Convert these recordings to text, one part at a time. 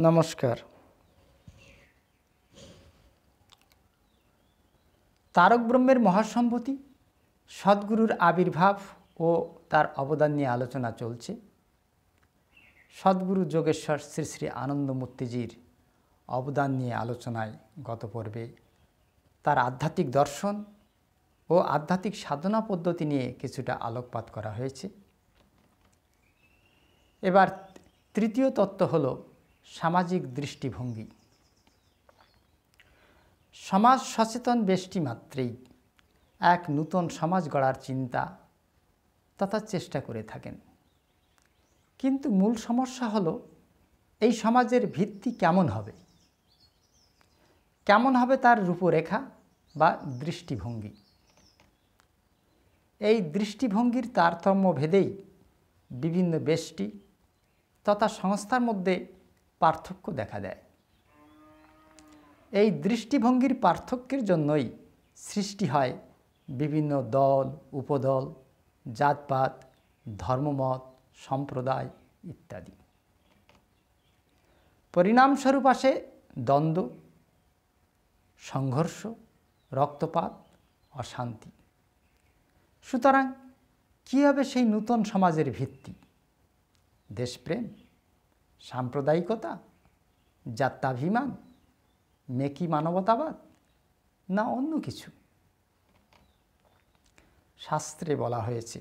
নমস্কার। তারক ব্রহ্মের মহাসম্পত্তি, সদ্গুরুর আবির্ভাব ও তার অবদান নিয়ে আলোচনা চলছে। সদ্গুরু যোগেশ্বর শ্রী শ্রী আনন্দমূর্তিজির অবদান নিয়ে আলোচনায় গত পর্বে তার আধ্যাত্মিক দর্শন ও আধ্যাত্মিক সাধনা পদ্ধতি নিয়ে কিছুটা আলোকপাত করা হয়েছে। এবার তৃতীয় তত্ত্ব হল সামাজিক দৃষ্টিভঙ্গি। সমাজ সচেতন ব্যষ্টি মাত্রেই এক নূতন সমাজ গড়ার চিন্তা তথা চেষ্টা করে থাকেন, কিন্তু মূল সমস্যা হল এই সমাজের ভিত্তি কেমন হবে, তার রূপরেখা বা দৃষ্টিভঙ্গি। এই দৃষ্টিভঙ্গির তারতম্য ভেদেই বিভিন্ন ব্যষ্টি তথা সংস্থার মধ্যে পার্থক্য দেখা দেয়। এই দৃষ্টিভঙ্গির পার্থক্যের জন্যই সৃষ্টি হয় বিভিন্ন দল, উপদল, জাতপাত, ধর্মমত, সম্প্রদায় ইত্যাদি। পরিণামস্বরূপ আসে দ্বন্দ্ব, সংঘর্ষ, রক্তপাত, অশান্তি। সুতরাং কী হবে সেই নূতন সমাজের ভিত্তি? দেশপ্রেম, সাম্প্রদায়িকতা, জাত্যাভিমান, মেকি মানবতাবাদ, না অন্য কিছু? শাস্ত্রে বলা হয়েছে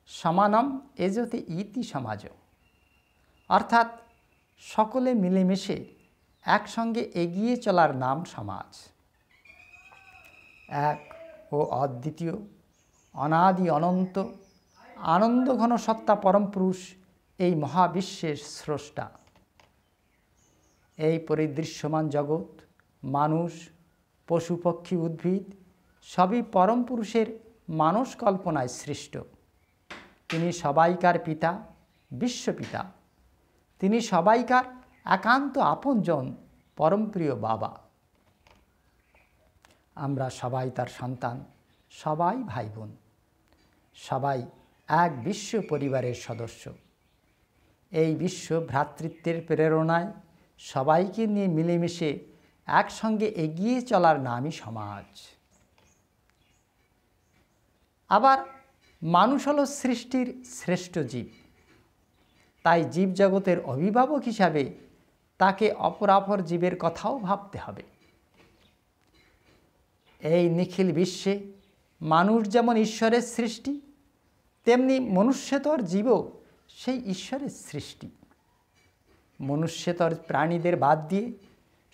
সমানম এজতে ইতি সমাজ, অর্থাৎ সকলে মিলেমিশে একসঙ্গে এগিয়ে চলার নাম সমাজ। এক ও অদ্বিতীয়, অনাদি অনন্ত, আনন্দঘন সত্তা পরমপুরুষ এই মহাবিশ্বের স্রষ্টা। এই পরিদৃশ্যমান জগৎ, মানুষ, পশু পক্ষী, উদ্ভিদ সবই পরম পুরুষের মানস কল্পনায় সৃষ্ট। তিনি সবাইকার পিতা, বিশ্বপিতা। তিনি সবাইকার একান্ত আপনজন, পরমপ্রিয় বাবা। আমরা সবাই তার সন্তান, সবাই ভাই বোন, সবাই এক বিশ্ব পরিবারের সদস্য। এই বিশ্ব ভ্রাতৃত্বের প্রেরণায় সবাইকে নিয়ে মিলেমিশে একসঙ্গে এগিয়ে চলার নামই সমাজ। আবার মানুষ হলো সৃষ্টির শ্রেষ্ঠ জীব, তাই জীবজগতের অভিভাবক হিসাবে তাকে অপরাপর জীবের কথাও ভাবতে হবে। এই নিখিল বিশ্বে মানুষ যেমন ঈশ্বরের সৃষ্টি, তেমনি মনুষ্যতর জীবও সেই ঈশ্বরের সৃষ্টি। মনুষ্যতর প্রাণীদের বাদ দিয়ে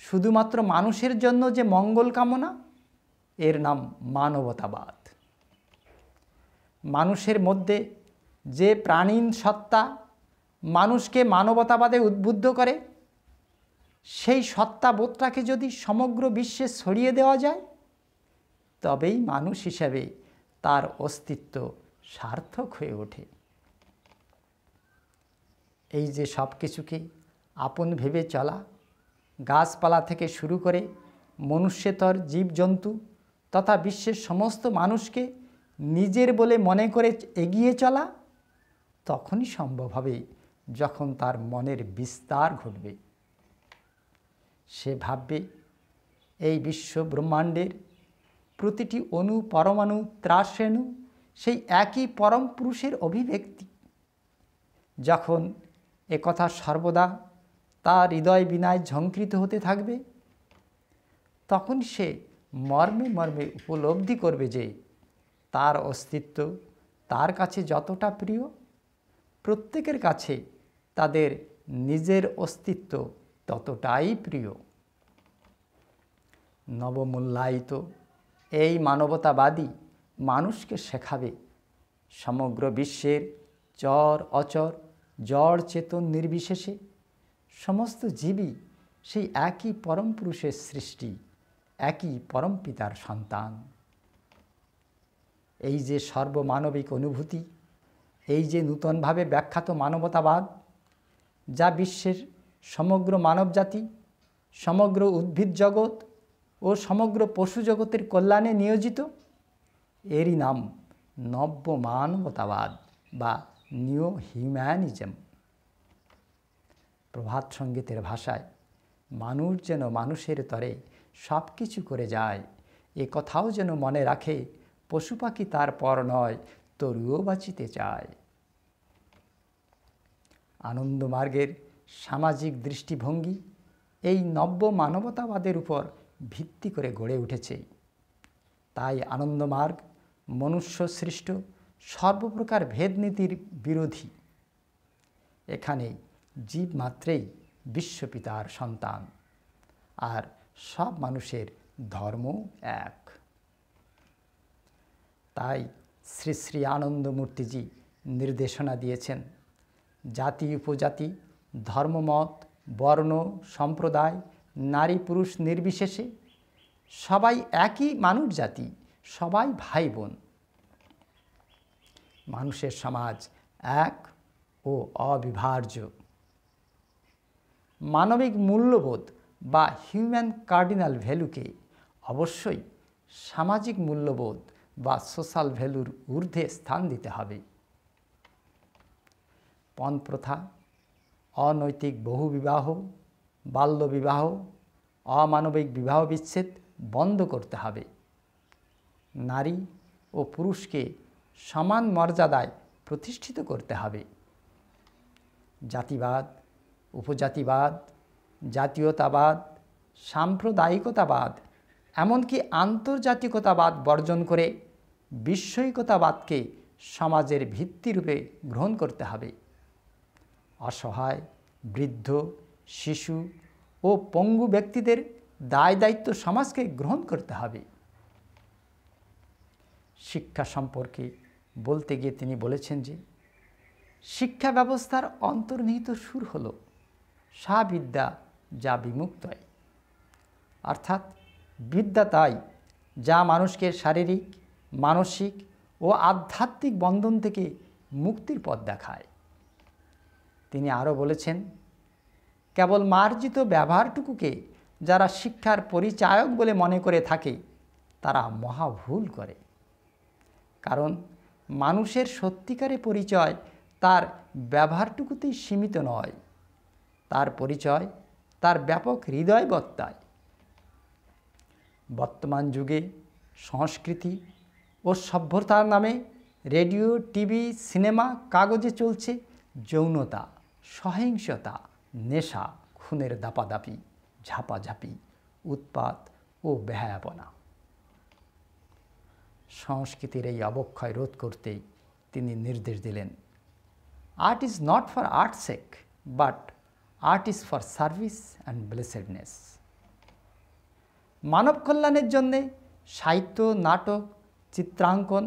শুধুমাত্র মানুষের জন্য যে মঙ্গল কামনা, এর নাম মানবতাবাদ। মানুষের মধ্যে যে প্রাণীন সত্তা মানুষকে মানবতাবাদে উদ্বুদ্ধ করে, সেই সত্তাবোধটাকে যদি সমগ্র বিশ্বে ছড়িয়ে দেওয়া যায়, তবেই মানুষ হিসাবে তার অস্তিত্ব সার্থক হয়ে ওঠে। এই যে সব কিছুকে আপন ভেবে চলা, গাছপালা থেকে শুরু করে মনুষ্যতর জীবজন্তু তথা বিশ্বের সমস্ত মানুষকে নিজের বলে মনে করে এগিয়ে চলা, তখনই সম্ভব হবে যখন তার মনের বিস্তার ঘটবে। সে ভাববে এই বিশ্ব ব্রহ্মাণ্ডের প্রতিটি অণু, পরমাণু, ত্রাসরেণু সেই একই পরম পুরুষের অভিব্যক্তি। যখন একথা সর্বদা তার হৃদয় বিনায় ঝঙ্কৃত হতে থাকবে, তখন সে মর্মে মর্মে উপলব্ধি করবে যে তার অস্তিত্ব তার কাছে যতটা প্রিয়, প্রত্যেকের কাছে তাদের নিজের অস্তিত্ব ততটাই প্রিয়। নবমূল্যায়িত এই মানবতাবাদী মানুষকে শেখাবে সমগ্র বিশ্বের চর অচর, জড় চেতন নির্বিশেষে সমস্ত জীবই সেই একই পরম পুরুষের সৃষ্টি, একই পরম পিতার সন্তান। এই যে সর্বমানবিক অনুভূতি, এই যে নূতনভাবে ব্যাখ্যাত মানবতাবাদ, যা বিশ্বের সমগ্র মানবজাতি, সমগ্র উদ্ভিদ জগৎ ও সমগ্র পশু জগতের কল্যাণে নিয়োজিত, এরই নাম নব্য মানবতাবাদ বা নিউ হিউম্যানিজম। প্রভাত সঙ্গীতের ভাষায় মানুষ যেন মানুষের তরে সব কিছু করে যায়, এ কথাও যেন মনে রাখে, পশু পাখি তার পর নয়, তরুও বাঁচিতে চায়। আনন্দমার্গের সামাজিক দৃষ্টিভঙ্গি এই নব্য মানবতাবাদের উপর ভিত্তি করে গড়ে উঠেছে। তাই আনন্দমার্গ মনুষ্য সৃষ্ট সর্বপ্রকার ভেদনীতির বিরোধী। এখানে জীব মাত্রেই বিশ্বপিতার সন্তান, আর সব মানুষের ধর্ম এক। তাই শ্রী শ্রী আনন্দমূর্তিজি নির্দেশনা দিয়েছেন, জাতি উপজাতি, ধর্মমত, বর্ণ, সম্প্রদায়, নারী পুরুষ নির্বিশেষে সবাই একই মানুষ জাতি, সবাই ভাই বোন। মানুষের সমাজ এক ও অবিভাজ্য। মানবিক মূল্যবোধ বা হিউম্যান কার্ডিনাল ভ্যালুকে অবশ্যই সামাজিক মূল্যবোধ বা সোশ্যাল ভ্যালুর ঊর্ধ্বে স্থান দিতে হবে। পণপ্রথা, অনৈতিক বহুবিবাহ, বাল্যবিবাহ, অমানবিক বিবাহ বিচ্ছেদ বন্ধ করতে হবে। নারী ও পুরুষকে সমান মর্যাদায় প্রতিষ্ঠিত করতে হবে। জাতিবাদ, উপজাতিবাদ, জাতীয়তাবাদ, সাম্প্রদায়িকতাবাদ, এমনকি আন্তর্জাতিকতাবাদ বর্জন করে বিশ্বৈকতাবাদকে সমাজের ভিত্তিরূপে গ্রহণ করতে হবে। অসহায়, বৃদ্ধ, শিশু ও পঙ্গু ব্যক্তিদের দায় দায়িত্ব সমাজকে গ্রহণ করতে হবে। শিক্ষা সম্পর্কে বলতে গিয়ে তিনি বলেছেন যে, শিক্ষা ব্যবস্থার অন্তর্নিহিত সুর হল সা বিদ্যা যা বিমুক্তয়, অর্থাৎ বিদ্যা তাই যা মানুষকে শারীরিক, মানসিক ও আধ্যাত্মিক বন্ধন থেকে মুক্তির পথ দেখায়। তিনি আরও বলেছেন, কেবল মার্জিত ব্যবহারটুকুকে যারা শিক্ষার পরিচায়ক বলে মনে করে থাকে তারা মহা ভুল করে। কারণ মানুষের সত্যিকারের পরিচয় তার ব্যবহারটুকুতেই সীমিত নয়, তার পরিচয় তার ব্যাপক হৃদয়বত্তায়। বর্তমান যুগে সংস্কৃতি ও সভ্যতার নামে রেডিও, টিভি, সিনেমা, কাগজে চলছে যৌনতা, সহিংসতা, নেশা, খুনের দাপাদাপি, ঝাপাঝাপি, উৎপাত ও বেহায়াপনা। সংস্কৃতির এই অবক্ষয় রোধ করতেই তিনি নির্দেশ দিলেন, art is not for art's sake, but art is for service and blessedness. মানব কল্যাণের জন্যে সাহিত্য, নাটক, চিত্রাঙ্কন,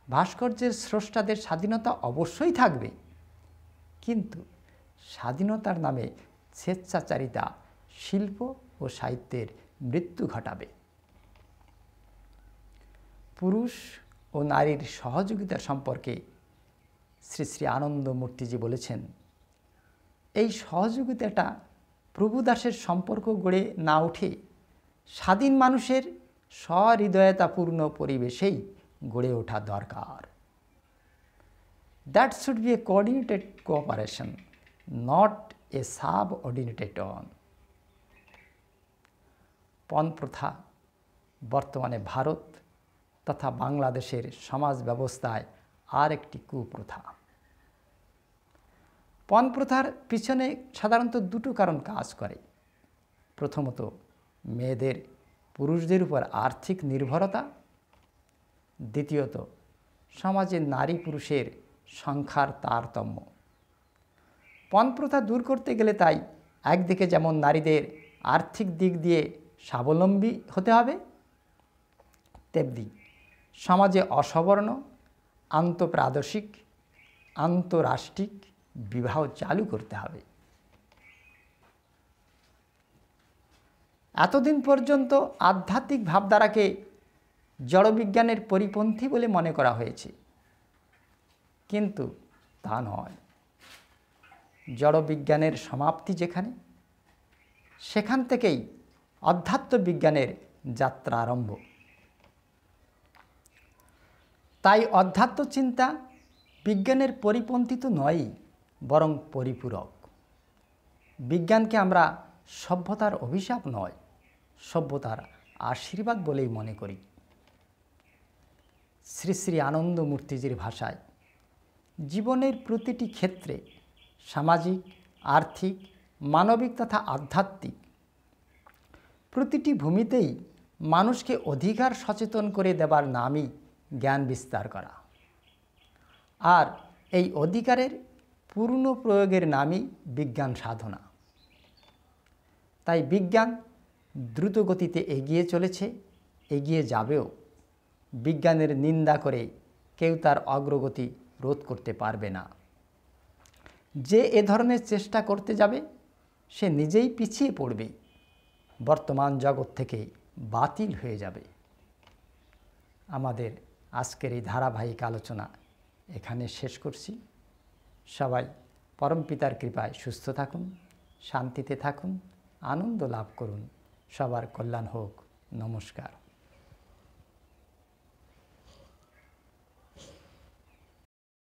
ভাস্কর্যের স্রষ্টাদের স্বাধীনতা অবশ্যই থাকবে, কিন্তু স্বাধীনতার নামে স্বেচ্ছাচারিতা শিল্প ও সাহিত্যের মৃত্যু ঘটাবে। পুরুষ ও নারীর সহযোগিতা সম্পর্কে শ্রী শ্রী আনন্দমূর্তিজি বলেছেন, এই সহযোগিতাটা প্রভুদাসের সম্পর্ক গড়ে না উঠে স্বাধীন মানুষের সহৃদয়তাপূর্ণ পরিবেশেই গড়ে ওঠা দরকার। That should be a coordinated cooperation, not a subordinated one. পণপ্রথা বর্তমানে ভারত তথা বাংলাদেশের সমাজ ব্যবস্থায় আর একটি কুপ্রথা। পণপ্রথার পিছনে সাধারণত দুটো কারণ কাজ করে। প্রথমত, মেয়েদের পুরুষদের উপর আর্থিক নির্ভরতা। দ্বিতীয়ত, সমাজে নারী পুরুষের সংখ্যার তারতম্য। পণপ্রথা দূর করতে গেলে তাই একদিকে যেমন নারীদের আর্থিক দিক দিয়ে স্বাবলম্বী হতে হবে, তেমনি সমাজে অসবর্ণ, আন্তঃপ্রাদেশিক, আন্তরাষ্ট্রিক বিবাহ চালু করতে হবে। এতদিন পর্যন্ত আধ্যাত্মিক ভাবধারাকে জড়বিজ্ঞানের পরিপন্থী বলে মনে করা হয়েছে, কিন্তু তা নয়। জড়বিজ্ঞানের সমাপ্তি যেখানে, সেখান থেকেই অধ্যাত্ম বিজ্ঞানের যাত্রা আরম্ভ। তাই অধ্যাত্ম চিন্তা বিজ্ঞানের পরিপন্থী তো নয়ই, বরং পরিপূরক। বিজ্ঞানকে আমরা সভ্যতার অভিশাপ নয়, সভ্যতার আশীর্বাদ বলেই মনে করি। শ্রী শ্রী আনন্দমূর্তিজির ভাষায়, জীবনের প্রতিটি ক্ষেত্রে সামাজিক, আর্থিক, মানবিক তথা আধ্যাত্মিক প্রতিটি ভূমিতেই মানুষকে অধিকার সচেতন করে দেবার নামই জ্ঞান বিস্তার করা, আর এই অধিকারের পূর্ণ প্রয়োগের নামই বিজ্ঞান সাধনা। তাই বিজ্ঞান দ্রুত গতিতে এগিয়ে চলেছে, এগিয়ে যাবেও। বিজ্ঞানের নিন্দা করে কেউ তার অগ্রগতি রোধ করতে পারবে না। যে এ ধরনের চেষ্টা করতে যাবে সে নিজেই পিছিয়ে পড়বে, বর্তমান জগৎ থেকে বাতিল হয়ে যাবে। আমাদের আজকের এই ধারাবাহিক আলোচনা এখানে শেষ করছি। সবাই পরমপিতার কৃপায় সুস্থ থাকুন, শান্তিতে থাকুন, আনন্দ লাভ করুন। সবার কল্যাণ হোক। নমস্কার।